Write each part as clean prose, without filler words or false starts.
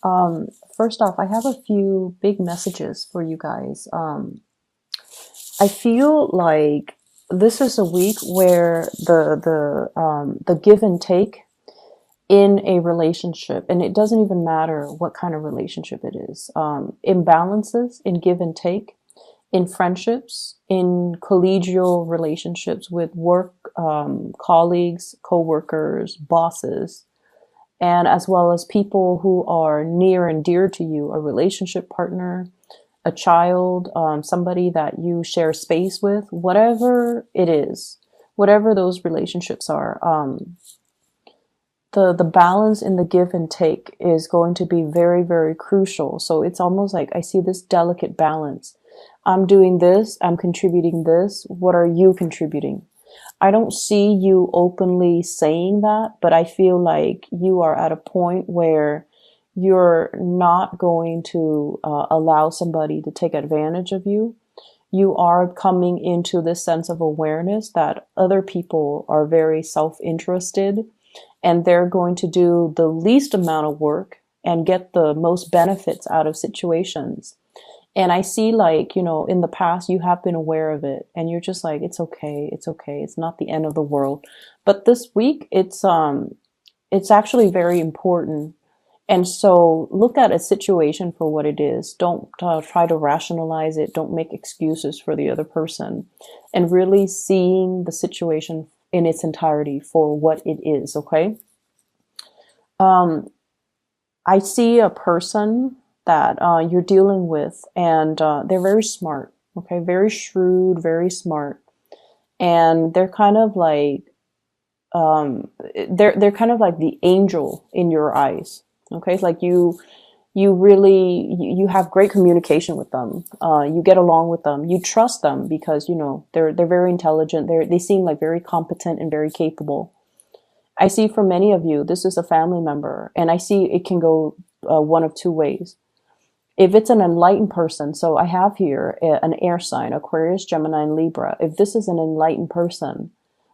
First off, I have a few big messages for you guys. I feel like this is a week where the give and take in a relationship, and it doesn't even matter what kind of relationship it is, imbalances in give and take in friendships, in collegial relationships with work, colleagues, co-workers, bosses, and as well as people who are near and dear to you, a relationship partner, a child, somebody that you share space with, whatever it is, whatever those relationships are. The balance in the give and take is going to be very, very crucial. So it's almost like I see this delicate balance. I'm doing this, I'm contributing this. What are you contributing? I don't see you openly saying that, but I feel like you are at a point where you're not going to allow somebody to take advantage of you. You are coming into this sense of awareness that other people are very self-interested and they're going to do the least amount of work and get the most benefits out of situations. And I see, like, in the past, you have been aware of it and you're just like, it's okay. It's okay. It's not the end of the world. But this week, it's actually very important. And so look at a situation for what it is. Don't try to rationalize it. Don't make excuses for the other person, and really seeing the situation in its entirety for what it is. Okay. Um, I see a person that you're dealing with, and they're very smart. Okay. Very shrewd, very smart. And they're kind of like, they're kind of like the angel in your eyes. Okay. It's like you really, you have great communication with them. You get along with them. You trust them because, they're very intelligent. They seem like very competent and very capable. I see for many of you, this is a family member, and I see it can go one of two ways. If it's an enlightened person, so I have here an air sign, Aquarius, Gemini, and Libra. If this is an enlightened person,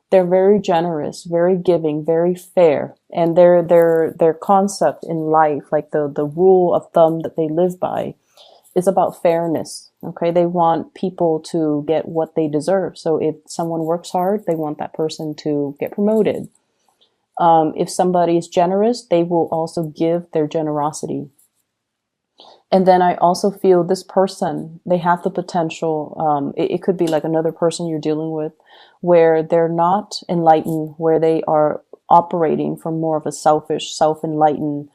they're very generous, very giving, very fair, and their concept in life, like the rule of thumb that they live by, is about fairness. Okay, they want people to get what they deserve. So if someone works hard, they want that person to get promoted. If somebody is generous, they will also give their generosity. And then I also feel this person, they have the potential, it could be like another person you're dealing with, where they're not enlightened, where they are operating from more of a selfish, self-enlightened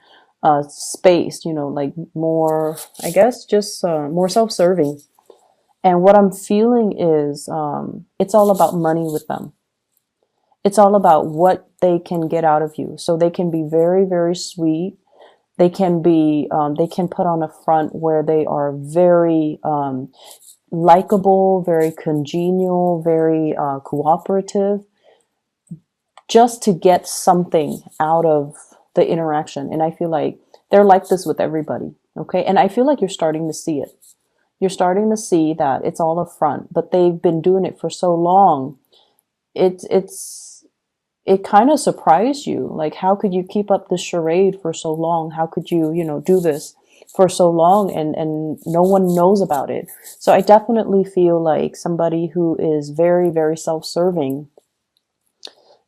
space, like more, I guess, just more self-serving. And what I'm feeling is it's all about money with them. It's all about what they can get out of you. So they can be very, very sweet. They can put on a front where they are very likable, very congenial, very cooperative, just to get something out of the interaction. And I feel like they're like this with everybody. Okay. And I feel like you're starting to see it. You're starting to see that it's all a front, but they've been doing it for so long. It kind of surprised you. Like, how could you keep up this charade for so long? How could you, do this for so long and no one knows about it? So I definitely feel like somebody who is very, very self-serving,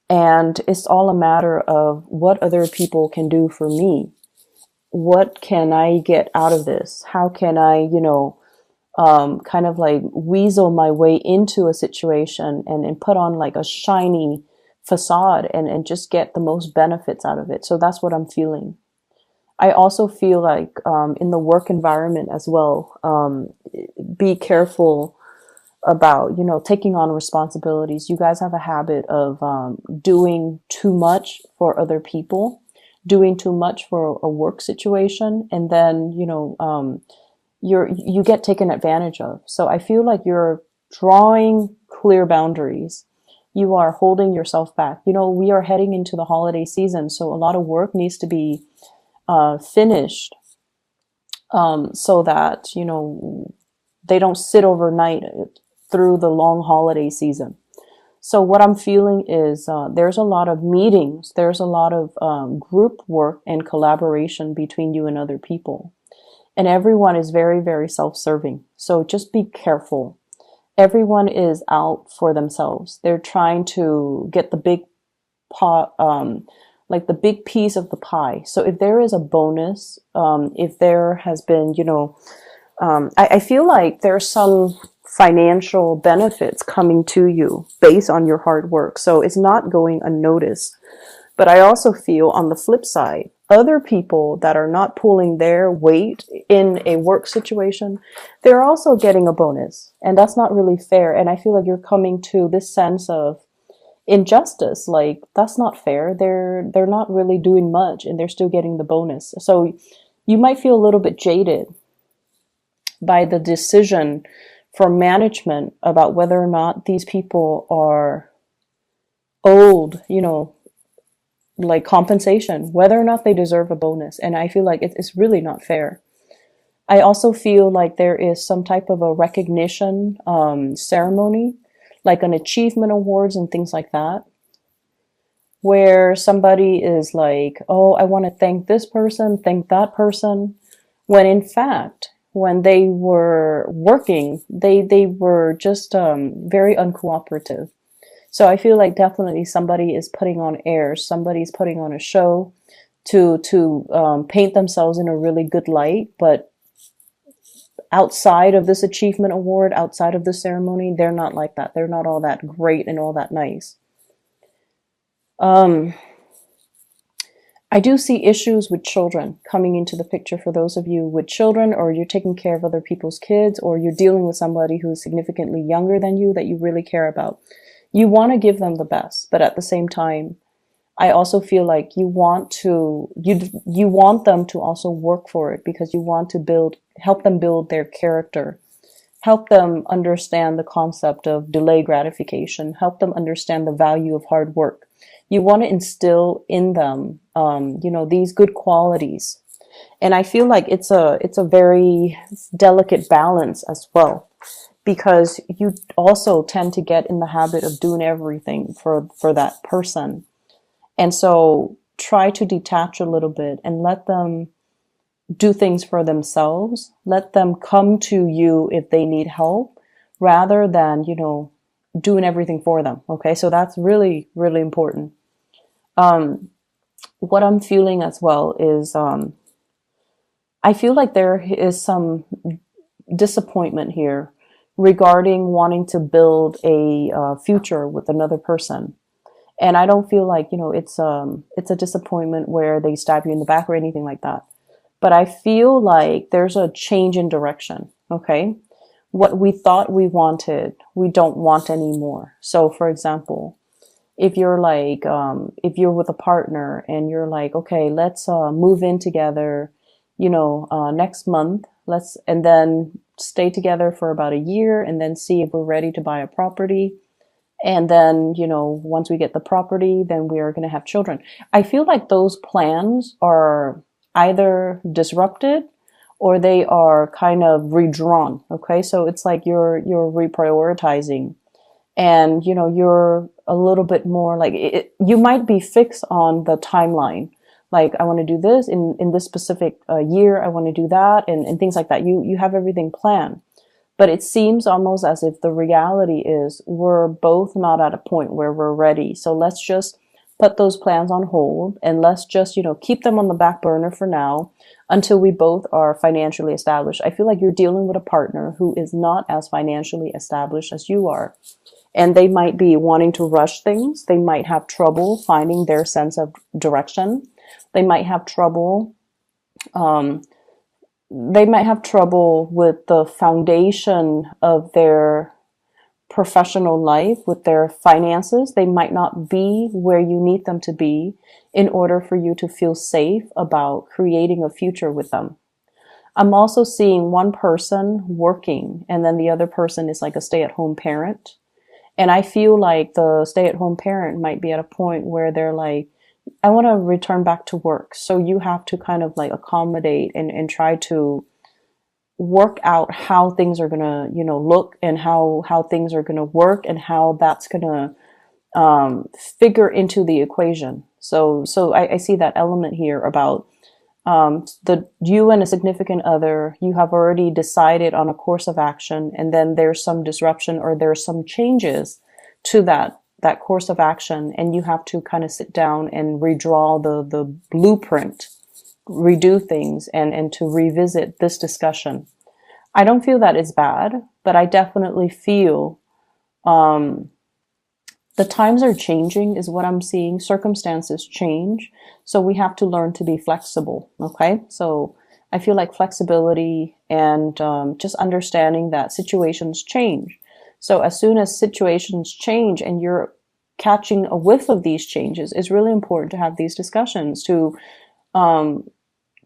and it's all a matter of what other people can do for me. What can I get out of this? How can I, kind of like weasel my way into a situation and put on like a shiny facade and just get the most benefits out of it. So that's what I'm feeling. I also feel like in the work environment as well, be careful about, taking on responsibilities. You guys have a habit of doing too much for other people, doing too much for a work situation, and then, you get taken advantage of. So I feel like you're drawing clear boundaries. You are holding yourself back. We are heading into the holiday season, so a lot of work needs to be finished, so that, they don't sit overnight through the long holiday season. So what I'm feeling is there's a lot of meetings, there's a lot of group work and collaboration between you and other people. And everyone is very, very self-serving. So just be careful. Everyone is out for themselves. They're trying to get the big pot, like the big piece of the pie. So if there is a bonus, if there has been, I feel like there's some financial benefits coming to you based on your hard work. So it's not going unnoticed. But I also feel on the flip side, other people that are not pulling their weight in a work situation, they're also getting a bonus. And that's not really fair. And I feel like you're coming to this sense of injustice. Like, that's not fair. They're not really doing much and they're still getting the bonus. So you might feel a little bit jaded by the decision from management about whether or not these people are owed, like compensation, whether or not they deserve a bonus. And I feel like it's really not fair. I also feel like there is some type of a recognition ceremony, like an achievement awards and things like that, where somebody is like, oh, I want to thank this person, thank that person, when in fact, when they were working, they were just very uncooperative. So I feel like definitely somebody is putting on airs, somebody's putting on a show to paint themselves in a really good light. But outside of this achievement award, outside of the ceremony, they're not like that. They're not all that great and all that nice. I do see issues with children coming into the picture for those of you with children, or you're taking care of other people's kids, or you're dealing with somebody who's significantly younger than you that you really care about. You want to give them the best, but at the same time, I also feel like you want them to also work for it, because you want to help them build their character, help them understand the concept of delayed gratification, help them understand the value of hard work. You want to instill in them, these good qualities. And I feel like it's a very delicate balance as well, because you also tend to get in the habit of doing everything for that person. And so try to detach a little bit and let them do things for themselves. Let them come to you if they need help, rather than, doing everything for them. Okay. So that's really, really important. What I'm feeling as well is, I feel like there is some disappointment here regarding wanting to build a future with another person. And I don't feel like, it's a disappointment where they stab you in the back or anything like that. But I feel like there's a change in direction. Okay. What we thought we wanted, we don't want anymore. So for example, if you're like, if you're with a partner and you're like, okay, let's move in together, next month, and then stay together for about a year and then see if we're ready to buy a property. And then, once we get the property, then we are going to have children. I feel like those plans are either disrupted or they are kind of redrawn. Okay. So it's like you're reprioritizing, and, you're a little bit more like you might be fixed on the timeline. Like, I want to do this in this specific year. I want to do that and things like that. You have everything planned. But it seems almost as if the reality is we're both not at a point where we're ready. So let's just put those plans on hold, and let's just, keep them on the back burner for now until we both are financially established. I feel like you're dealing with a partner who is not as financially established as you are. And they might be wanting to rush things. They might have trouble finding their sense of direction. They might have trouble, with the foundation of their professional life, with their finances. They might not be where you need them to be in order for you to feel safe about creating a future with them. I'm also seeing one person working, and then the other person is like a stay-at-home parent. And I feel like the stay-at-home parent might be at a point where they're like, I want to return back to work. So you have to kind of like accommodate and try to work out how things are going to, look, and how things are going to work, and how that's going to figure into the equation. So I see that element here about the you and a significant other, you have already decided on a course of action, and then there's some disruption or there's some changes to that course of action, and you have to kind of sit down and redraw the blueprint, redo things, and to revisit this discussion. I don't feel that it's bad, but I definitely feel the times are changing is what I'm seeing. Circumstances change. So we have to learn to be flexible. Okay. So I feel like flexibility and just understanding that situations change. So as soon as situations change and you're catching a whiff of these changes, it's really important to have these discussions um,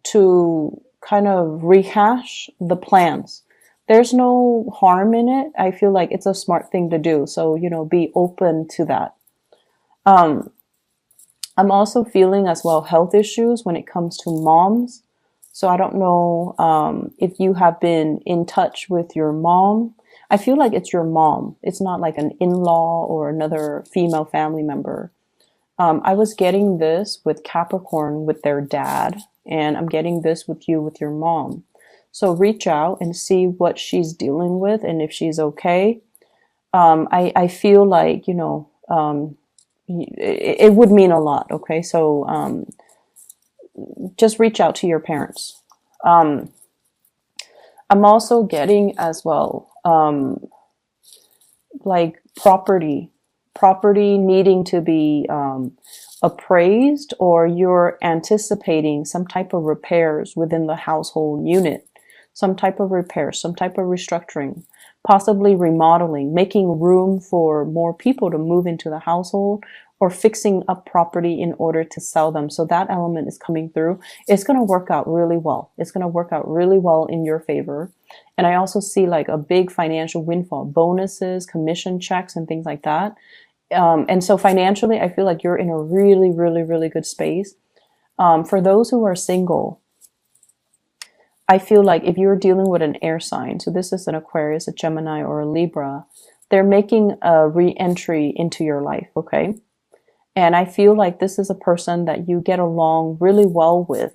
to kind of rehash the plans. There's no harm in it. I feel like it's a smart thing to do. So, be open to that. Um, I'm also feeling as well health issues when it comes to moms. So I don't know if you have been in touch with your mom. I feel like it's your mom. It's not like an in-law or another female family member. I was getting this with Capricorn with their dad, and I'm getting this with you with your mom. So reach out and see what she's dealing with and if she's okay. I feel like, it would mean a lot. Okay. So just reach out to your parents. I'm also getting as well, like property needing to be appraised, or you're anticipating some type of repairs within the household unit, some type of repair, some type of restructuring, possibly remodeling, making room for more people to move into the household, or fixing up property in order to sell them. So that element is coming through. It's going to work out really well. It's going to work out really well in your favor. And I also see like a big financial windfall, bonuses, commission checks, and things like that. And so financially, I feel like you're in a really, really, really good space. For those who are single, I feel like if you're dealing with an air sign, so this is an Aquarius, a Gemini, or a Libra, they're making a re-entry into your life, okay? And I feel like this is a person that you get along really well with,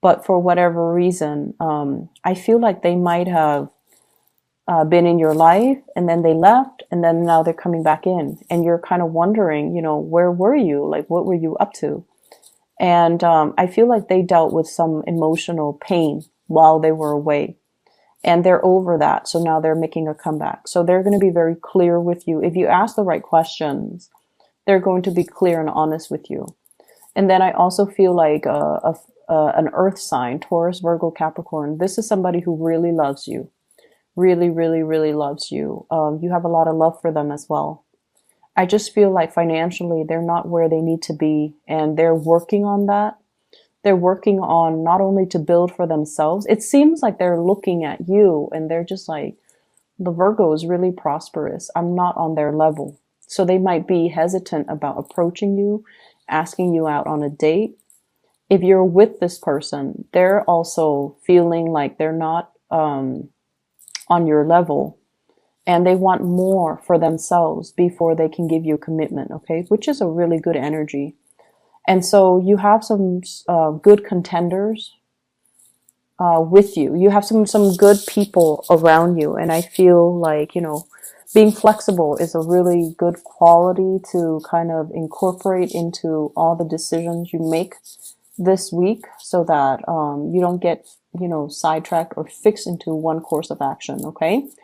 but for whatever reason, I feel like they might have been in your life and then they left and then now they're coming back in, and you're kind of wondering, where were you? Like, what were you up to? And I feel like they dealt with some emotional pain while they were away, and they're over that. So now they're making a comeback. So they're going to be very clear with you. If you ask the right questions, they're going to be clear and honest with you. And then I also feel like an earth sign, Taurus, Virgo, Capricorn. This is somebody who really loves you. Really, really, really loves you. You have a lot of love for them as well. I just feel like financially they're not where they need to be, and they're working on that. They're working on not only to build for themselves. It seems like they're looking at you and they're just like, the Virgo is really prosperous. I'm not on their level. So they might be hesitant about approaching you, asking you out on a date. If you're with this person, they're also feeling like they're not on your level, and they want more for themselves before they can give you a commitment, okay? Which is a really good energy. And so you have some good contenders with you. You have some good people around you, and I feel like, being flexible is a really good quality to kind of incorporate into all the decisions you make this week, so that you don't get, sidetracked or fixed into one course of action, okay?